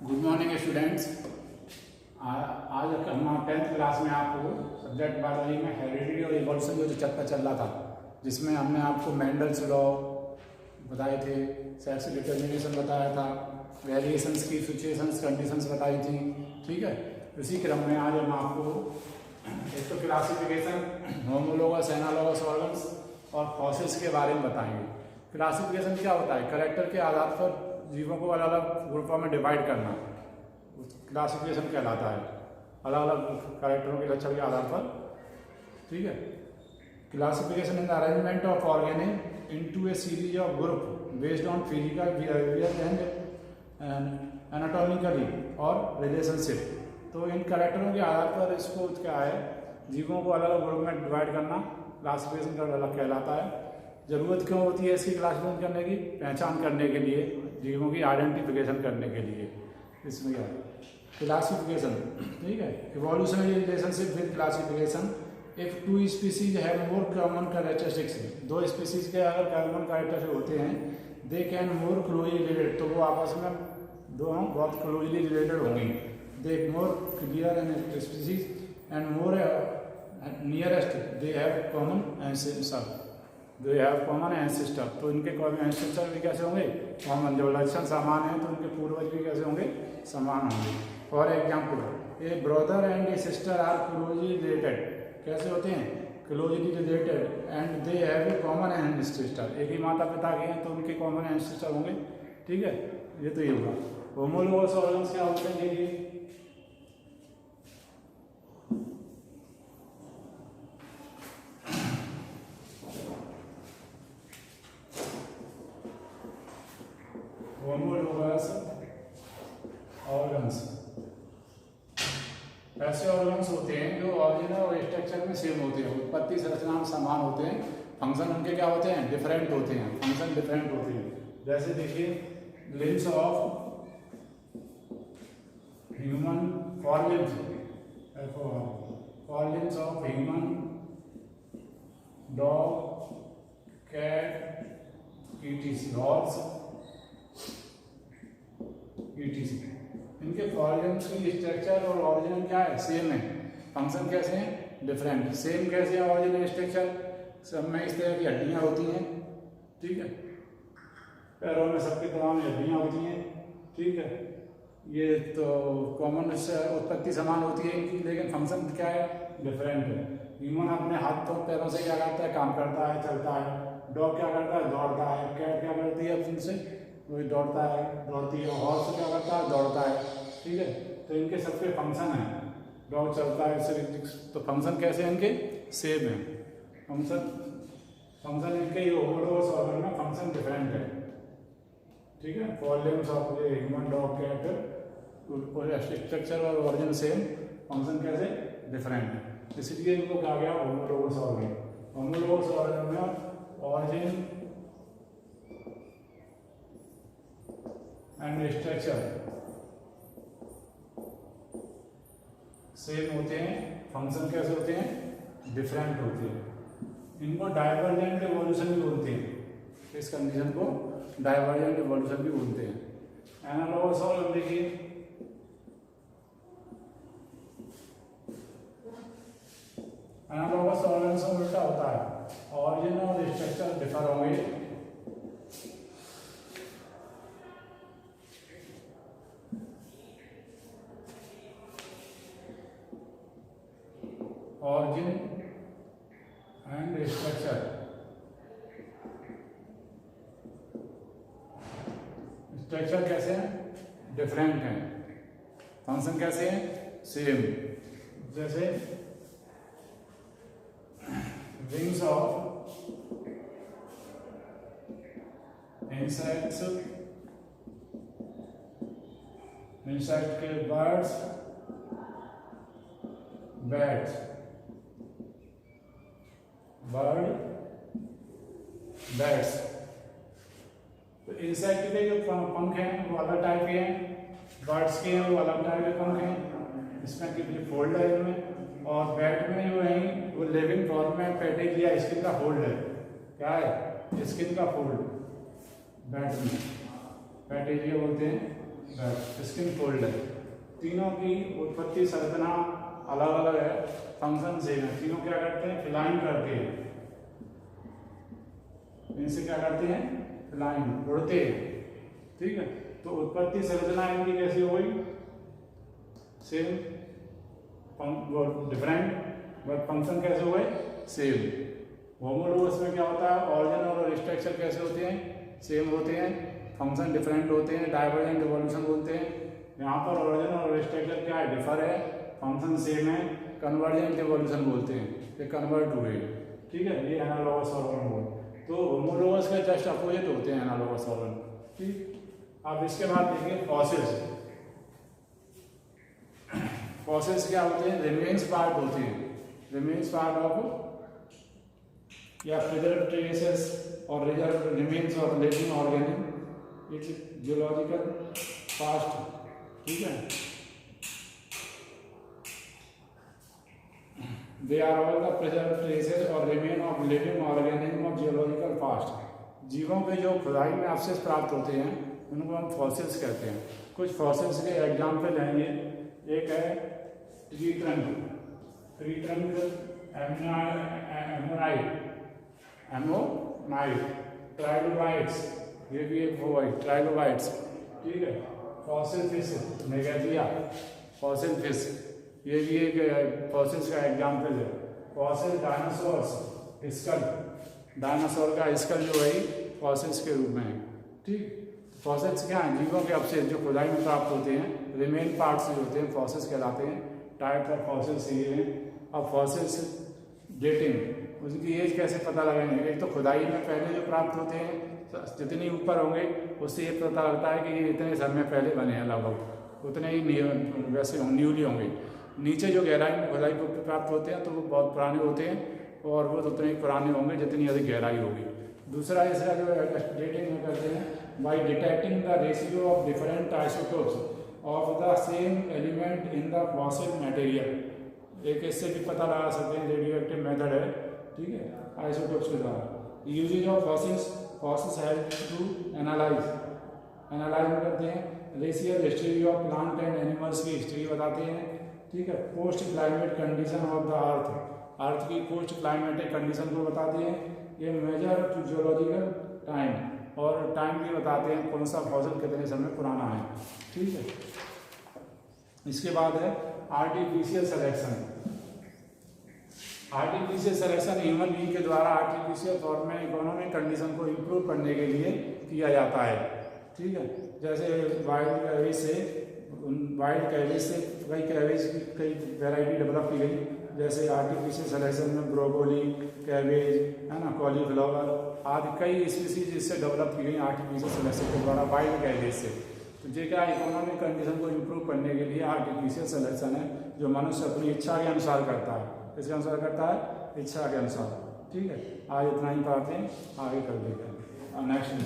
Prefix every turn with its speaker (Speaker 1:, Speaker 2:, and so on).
Speaker 1: Good morning students. आज हम 10th class में आपको सब्जेक्ट बायोलॉजी में हेरिडिटी और इवोल्यूशन जो चैप्टर चल रहा था, जिसमें हमने आपको मेंडल्स लॉ बताए थे, सेक्स डिटर्मिनेशन बताया था, वेरिएशंस की सिचुएशंस कंडीशंस बताई थी। ठीक है, इसी क्रम में आज हम आपको एक तो क्लासिफिकेशन, होमोलोगस, एनालोगस ऑर्गन्स और फॉसिल्स के बारे में बताएंगे। क्लासिफिकेशन क्या होता है? कैरेक्टर के आधार पर जीवों को अलग अलग ग्रुपों में डिवाइड करना क्लासिफिकेशन कहलाता है, अलग अलग कैरेक्टरों के लक्षण के आधार पर। ठीक है, classification in the arrangement of organism into A series of group based on physical behaviour and anatomically और रिलेशनशिप। तो इन कैरेक्टरों के आधार पर इसको क्या है, जीवों को अलग अलग ग्रुप में डिवाइड करना क्लासिफिकेशन का अलग कहलाता है। ज़रूरत क्यों होती है इसकी क्लासिफिकेशन करने की? पहचान करने के लिए, जीवों की आइडेंटिफिकेशन करने के लिए। इसमें क्या है क्लासिफिकेशन? ठीक है, evolutionary relationship with classification. If two species have more common characteristics, दो स्पीसीज के अगर कॉमन कैरेक्टरिस्टिक्स होते हैं, they can more closely related, तो वो आपस में दोनों बहुत क्लोजली रिलेटेड होंगे। They more clear and species and more nearest they have common ancestor, they have common ancestor. तो इनके कॉमन एंसेस्टर भी कैसे होंगे? कॉमन। जब लक्षण समान है तो इनके पूर्वज भी कैसे होंगे? समान होंगे। For example, a brother and a sister are closely related. कैसे होते हैं? Closely related and they have a common ancestor. एक ही माता पिता के हैं तो उनके कॉमन एंसेस्टर होंगे। ठीक है, ये तो ये होगा। होमोलोगस ऑर्गन्स क्या होते हैं? ये होमोलोगस ऑर्गन्स ऐसे ऑर्गन्स होते हैं जो ऑरिजिनल और स्ट्रक्चर में सेम होते हैं, उत्पत्ति संरचना में समान होते हैं, फंक्शन उनके क्या होते हैं? डिफरेंट होते हैं, फंक्शन डिफरेंट होते हैं। जैसे देखिए, limbs of human, for limbs of human, dog, cat, etc, horse, etc. इनके फॉर्म्स की स्ट्रक्चर और ऑरिजिन क्या है? सेम है। फंक्शन कैसे हैं? डिफरेंट। सेम कैसे है ऑरिजिन स्ट्रक्चर? सब में इस तरह की हड्डियां होती हैं। ठीक है, पैरों में सबके तमाम हड्डियां होती हैं। ठीक है, ये तो कॉमन उत्पत्ति समान होती है इनकी, लेकिन फंक्शन क्या है? डिफरेंट है। ह्यूमन अपने हाथों पैरों से क्या करता है? काम करता है, चलता है। डॉग क्या करता है? दौड़ता है। कैट क्या करती है? उनसे वही दौड़ता है, दौड़ती है। हॉर्स क्या करता है? दौड़ता है। ठीक है, तो इनके सबके फंक्शन है। डॉग चलता है, तो फंक्शन कैसे हैं इनके? सेम है। फंक्शन इनके ये होमोलोगस ऑर्गन में फंक्शन डिफरेंट है। ठीक है, for limbs of human, dog, cat, structure और ऑरिजिन सेम, फंक्शन कैसे? डिफरेंट है। इसलिए इनको कहा गया होमोलोगस ऑर्गन। होमोलोगस ऑर्गन में ऑरिजिन एंड स्ट्रक्चर सेम होते हैं, फंक्शन कैसे होते हैं? डिफरेंट होते हैं। इनको डाइवर्जेंट इवोल्यूशन भी बोलते हैं। इस कंडीशन को डाइवर्जेंट इवोल्यूशन भी बोलते हैं। एनालोगस ऑर्गन देखिए, एनालोगस ऑर्गन से उल्टा होता है, ऑरिजिन और स्ट्रक्चर डिफर होंगे। ऑरिजिन एंड स्ट्रक्चर, स्ट्रक्चर कैसे हैं? डिफरेंट हैं। फंक्शन कैसे हैं? सेम। जैसे विंग्स ऑफ इंसेक्ट्स, इंसेक्ट के बर्ड्स, बैट्स, बर्ड, बैट्स। तो इंसेक्ट के जो पंख हैं वो अलग टाइप के हैं, बर्ड्स के हैं वो अलग टाइप के पंख हैं। इसमें कितने फोल्ड है इनमें, और बैट में जो है वो लिविंग फॉर्म में पेटेजिया स्किन का फोल्ड है। क्या है? स्किन का फोल्ड बैट में पेटेजिया बोलते हैं। स्किन फोल्ड है। तीनों की उत्पत्ति संरचना अलग अलग है, फंक्शन सेम है। तीनों क्या करते हैं, फ्लाइंग करते हैं, इनसे क्या करते हैं, फ्लाइंग, उड़ते हैं। ठीक है, तो उत्पत्ति संरचना इनकी कैसी हो गई, सेम, डिफरेंट, बट फंक्शन कैसे हो गए, सेम। होमोलोगस में क्या होता है, ऑरिजिन और स्ट्रक्चर कैसे होते हैं, सेम होते हैं, फंक्शन डिफरेंट होते हैं, डाइवर्जेंट इवोल्यूशन बोलते हैं। यहाँ पर ऑरिजिन और स्ट्रक्चर क्या है, डिफर है, फंक्शन सेम है, कन्वर्जेंट इवोल्यूशन बोलते हैं, ये कन्वर्ट हुए। ठीक है, ये एनालॉगस ऑर्गन बोल। तो होमोलोगस के जस्ट अपोजिट होते हैं एनालॉगस ऑर्गन। ठीक, अब इसके बाद देखिए फॉसिल्स। फॉसिल्स क्या होते हैं, रिमेन्स पार्ट होते हैं, रिमेन्स पार्ट ऑफ या प्रिजर्व ट्रेसेस और reserve remains of living organism, its geological past. ठीक है, they are all the preserve traces और remain of living organism of geological past. जीवों के जो खुदाई में अवशेष प्राप्त होते हैं उनको हम फॉसिल्स कहते हैं। कुछ फॉसिल्स के एग्जाम्पल हैं ये, एक है ट्री ट्रंक एमोनाइट, ट्राइलोबाइट्स, ये भी एक वो है ट्राइलोबाइट्स। ठीक है, फॉसिल फिश मेगाथिया, फॉसिल फिश, ये भी एक फॉसिल्स का एग्जाम्पल है। फॉसिल डायनासोर्स, स्कल, डायनासोर का स्कल जो है फॉसिल्स के रूप में है। ठीक, फॉसिल्स क्या हैं, जीवों के अवशेष जो खुदाई में प्राप्त होते हैं, रिमेन पार्ट्स जो होते हैं फॉसिल्स कहलाते हैं। टाइप ऑफ फॉसिल्स ये हैं। अब फॉसिल्स डेटिंग, उसकी एज कैसे पता लगाएंगे, एक तो खुदाई में पहले जो प्राप्त होते हैं जितनी ऊपर होंगे उससे ये पता लगता है कि ये इतने समय पहले बने हैं, लगभग उतने ही वैसे न्यूली होंगे। नीचे जो गहराई में खुदाई प्राप्त होते हैं तो वो बहुत पुराने होते हैं और वो उतने ही पुराने होंगे जितनी अधिक गहराई होगी। दूसरा इसका जो डेटिंग में करते हैं by detecting the ratio of different isotopes of the same element in the fossil material. एक इससे भी पता लगा सकते हैं, रेडियो एक्टिव मेथड है। ठीक है, आइसोटोप्स के द्वारा usages of fossils help to analyse करते हैं। Racial history of plant and animals की हिस्ट्री बताते हैं। ठीक है, post climate condition of the earth की पोस्ट क्लाइमेटिक कंडीशन को बताते हैं। ये मेजर टू जियोलॉजिकल टाइम, और टाइम भी बताते हैं कौन सा फॉसिल कितने समय पुराना है। ठीक है, इसके बाद है artificial selection. Artificial selection human being के द्वारा आर्टिफिशियल फॉर्म में इकोनॉमिक कंडीशन को इम्प्रूव करने के लिए किया जाता है। ठीक है, जैसे वाइल्ड कैबेज से कई कैबेज की कई वैरायटी डेवलप की गई, जैसे आर्टिफिशियल सिलेक्शन में ब्रोकोली, कैबेज है ना, कॉलीफ्लावर आदि कई स्पीसीज इससे डेवलप की गई आर्टिफिशियल सिलेक्शन के द्वारा वाइल्ड कैबेज से। तो ये क्या इकोनॉमिक कंडीशन को इम्प्रूव करने के लिए आर्टिफिशियल सिलेक्शन है, जो मनुष्य अपनी इच्छा के अनुसार करता है। किसके अनुसार करता है, इच्छा के अनुसार। ठीक है, आज इतना ही पढ़ते हैं, आगे कर देते हैं नेक्स्ट में।